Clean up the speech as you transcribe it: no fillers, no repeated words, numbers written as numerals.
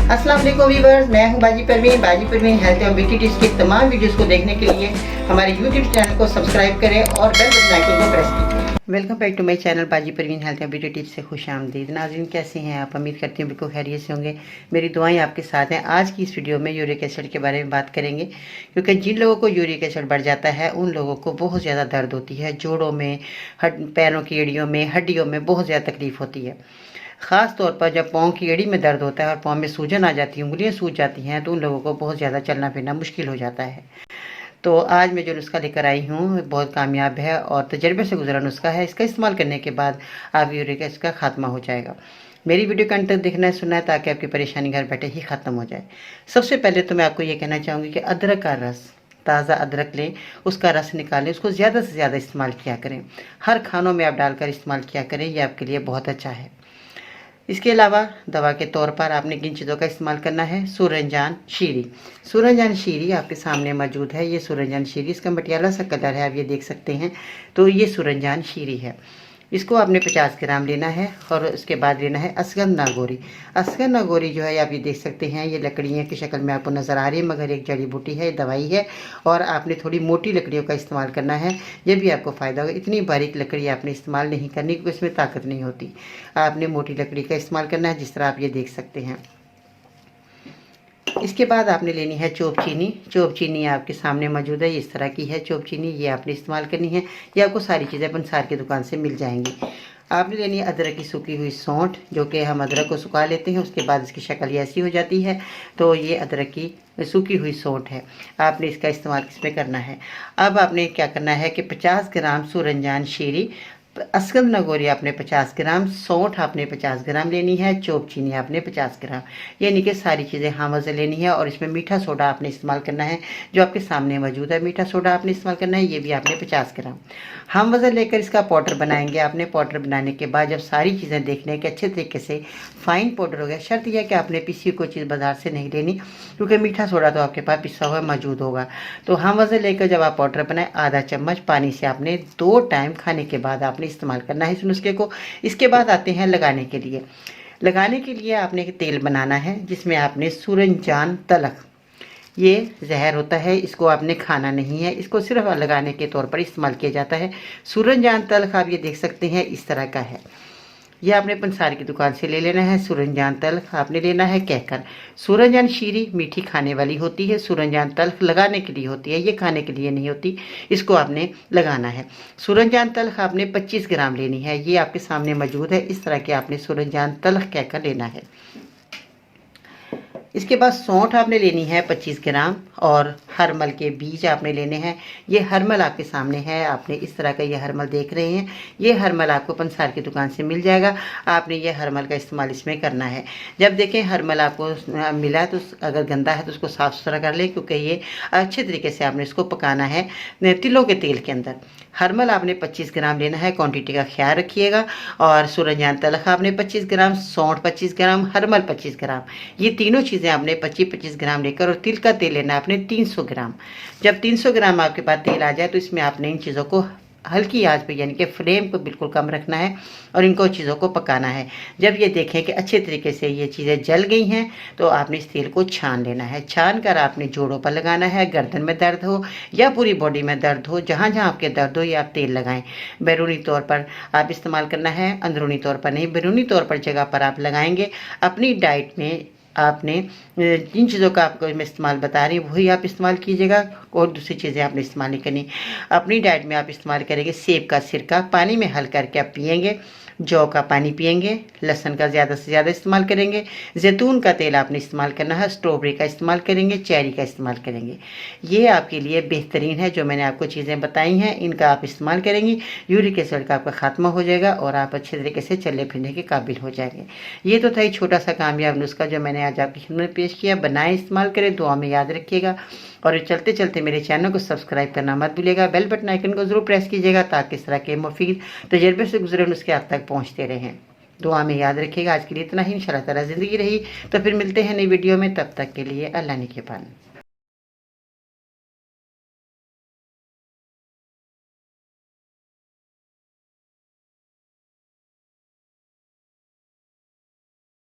अस्सलाम वालेकुम व्यूअर्स, मैं हूं बाजी परवीन हेल्थ और ब्यूटी टिप्स के तमाम वीडियोस को देखने के लिए हमारे यूट्यूब चैनल को सब्सक्राइब करें और बेल बटन आइकन को प्रेस कीजिए। Welcome back to my channel Baji Parveen health और ब्यूटी टिप्स से खुश आमदीद। नाज़रीन, कैसे हैं आप? उम्मीद करती हूँ बिल्कुल खैरियत से होंगे। मेरी दुआएं आपके साथ हैं। आज की इस वीडियो में यूरिक एसिड के बारे में बात करेंगे, क्योंकि जिन लोगों को यूरिक एसिड बढ़ जाता है उन लोगों को बहुत ज़्यादा दर्द होती है। जोड़ों में, पैरों की एड़ियों में, हड्डियों में बहुत ज़्यादा तकलीफ होती है। ख़ास तौर पर जब पाँव की एड़ी में दर्द होता है और पाँव में सूजन आ जाती है, उंगलियां सूज जाती हैं, तो उन लोगों को बहुत ज़्यादा चलना फिरना मुश्किल हो जाता है। तो आज मैं जो नुस्खा लेकर आई हूँ बहुत कामयाब है और तजर्बे से गुजरा नुस्खा है। इसका इस्तेमाल करने के बाद आप यूरिक एसिड का खात्मा हो जाएगा। मेरी वीडियो का अंत तक देखना है, सुनना है, ताकि आपकी परेशानी घर बैठे ही ख़त्म हो जाए। सबसे पहले तो मैं आपको ये कहना चाहूँगी कि अदरक का रस, ताज़ा अदरक लें, उसका रस निकालें, उसको ज़्यादा से ज़्यादा इस्तेमाल किया करें। हर खानों में आप डालकर इस्तेमाल किया करें, ये आपके लिए बहुत अच्छा है। इसके अलावा दवा के तौर पर आपने किन चीज़ों का इस्तेमाल करना है? सूरजजान शीरी। सूरजजान शीरी आपके सामने मौजूद है। ये सूरजजान शीरी, इसका मटियाला सा कलर है, आप ये देख सकते हैं। तो ये सूरजजान शीरी है। इसको आपने 50 ग्राम लेना है और उसके बाद लेना है असगंध नागौरी। असगंध नागौरी जो है आप ये देख सकते हैं, ये लकड़ियाँ की शक्ल में आपको नज़र आ रही है, मगर एक जड़ी बूटी है, दवाई है, और आपने थोड़ी मोटी लकड़ियों का इस्तेमाल करना है। ये भी आपको फ़ायदा होगा। इतनी बारीक लकड़ी आपने इस्तेमाल नहीं करनी, क्योंकि इसमें ताकत नहीं होती। आपने मोटी लकड़ी का इस्तेमाल करना है, जिस तरह आप ये देख सकते हैं। इसके बाद आपने लेनी है चोप चीनी। चोप चीनी आपके सामने मौजूद है, इस तरह की है चोप चीनी, ये आपने इस्तेमाल करनी है। ये आपको सारी चीज़ें पंसार की दुकान से मिल जाएंगी। आपने लेनी है अदरक की सूखी हुई सौंठ, जो कि हम अदरक को सुखा लेते हैं, उसके बाद इसकी शक्ल ऐसी हो जाती है। तो ये अदरक की सूखी हुई सौंठ है, आपने इसका इस्तेमाल इसमें करना है। अब आपने क्या करना है कि 50 ग्राम सूरजजान शीरी, असगंध नागौरी आपने 50 ग्राम, सौंठ आपने 50 ग्राम लेनी है, चोप चीनी आपने 50 ग्राम, यानी कि सारी चीज़ें हम वज़न लेनी है। और इसमें मीठा सोडा आपने इस्तेमाल करना है, जो आपके सामने मौजूद है। मीठा सोडा आपने इस्तेमाल करना है, ये भी आपने 50 ग्राम। हम वज़न लेकर इसका पाउडर बनाएंगे। आपने पाउडर बनाने के बाद जब सारी चीज़ें देख लें कि अच्छे तरीके से फाइन पाउडर हो गया, शर्त यह है कि आपने पिसी कोई चीज़ बाज़ार से नहीं लेनी, क्योंकि मीठा सोडा तो आपके पास पिसा हुआ मौजूद होगा। तो हम वज़न लेकर जब आप पाउडर बनाएं, आधा चम्मच पानी से आपने 2 टाइम खाने के बाद आपने इस्तेमाल करना है इस नुस्खे को। इसके बाद आते हैं लगाने के लिए। लगाने के लिए आपने तेल बनाना है, जिसमें आपने सूरजजान तलख, ये जहर होता है, इसको आपने खाना नहीं है, इसको सिर्फ लगाने के तौर पर इस्तेमाल किया जाता है। सूरजजान तलख आप ये देख सकते हैं, इस तरह का है। यह आपने पंसार की दुकान से ले लेना है। सूरजजान तल्ख आपने लेना है कहकर। सूरजजान शीरी मीठी खाने वाली होती है, सूरजजान तल्ख लगाने के लिए होती है, ये खाने के लिए नहीं होती, इसको आपने लगाना है। सूरजजान तल्ख आपने 25 ग्राम लेनी है, ये आपके सामने मौजूद है। इस तरह के आपने सूरजजान तल्ख कहकर लेना है। इसके बाद सौंठ आपने लेनी है 25 ग्राम, और हरमल के बीज आपने लेने हैं। ये हरमल आपके सामने है, आपने इस तरह का ये हरमल देख रहे हैं, ये हरमल आपको पंसार की दुकान से मिल जाएगा। आपने ये हरमल का इस्तेमाल इसमें करना है। जब देखें हरमल आपको मिला तो अगर गंदा है तो उसको साफ़ सुथरा कर लें, क्योंकि ये अच्छे तरीके से आपने इसको पकाना है तिलों के तेल के अंदर। हरमल आपने 25 ग्राम लेना है, क्वांटिटी का ख्याल रखिएगा। और सूरजजान तलख आपने 25 ग्राम, सौंठ 25 ग्राम, हरमल 25 ग्राम, ये तीनों चीज़ें आपने 25-25 ग्राम लेकर, और तिल का तेल लेना है आपने 300 ग्राम। जब 300 ग्राम आपके पास तेल आ जाए तो इसमें आपने इन चीज़ों को हल्की आंच पे, यानी कि फ्लेम को बिल्कुल कम रखना है और इनको चीज़ों को पकाना है। जब ये देखें कि अच्छे तरीके से ये चीज़ें जल गई हैं, तो आपने इस तेल को छान लेना है। छान कर आपने जोड़ों पर लगाना है, गर्दन में दर्द हो या पूरी बॉडी में दर्द हो, जहाँ जहाँ आपके दर्द हो, ये आप तेल लगाएं। बैरूनी तौर पर आप इस्तेमाल करना है, अंदरूनी तौर पर नहीं। बैरूनी तौर पर जगह पर आप लगाएंगे। अपनी डाइट में आपने जिन चीज़ों का आपको मैं इस्तेमाल बता रही हूँ वही आप इस्तेमाल कीजिएगा, और दूसरी चीज़ें आपने इस्तेमाल नहीं करनी। अपनी डाइट में आप इस्तेमाल करेंगे सेब का सिरका, पानी में हल करके आप पिएंगे। जौ का पानी पिएंगे। लहसुन का ज़्यादा से ज़्यादा इस्तेमाल करेंगे। जैतून का तेल आपने इस्तेमाल करना है। स्ट्रॉबेरी का इस्तेमाल करेंगे, चेरी का इस्तेमाल करेंगे। ये आपके लिए बेहतरीन है। जो मैंने आपको चीज़ें बताई हैं, इनका आप इस्तेमाल करेंगी, यूरिक एसिड का आपका खात्मा हो जाएगा और आप अच्छे तरीके से चलने फिरने के काबिल हो जाएंगे। ये तो था एक छोटा सा कामयाब नुस्खा जो मैंने आज आपकी खिदमत में पेश किया। बनाएं, इस्तेमाल करें, दुआ में याद रखिएगा। और चलते चलते मेरे चैनल को सब्सक्राइब करना मत भूलिएगा। बेल बटन आइकन को ज़रूर प्रेस कीजिएगा, ताकि इस तरह के मुफीद तजर्बे से गुजरे नुस्खे आप तक पहुँचते रहें। दुआ में याद रखिएगा। आज के लिए इतना ही। इंशाअल्लाह ताला ज़िंदगी रही तो फिर मिलते हैं नई वीडियो में। तब तक के लिए अल्लाह निगहबान।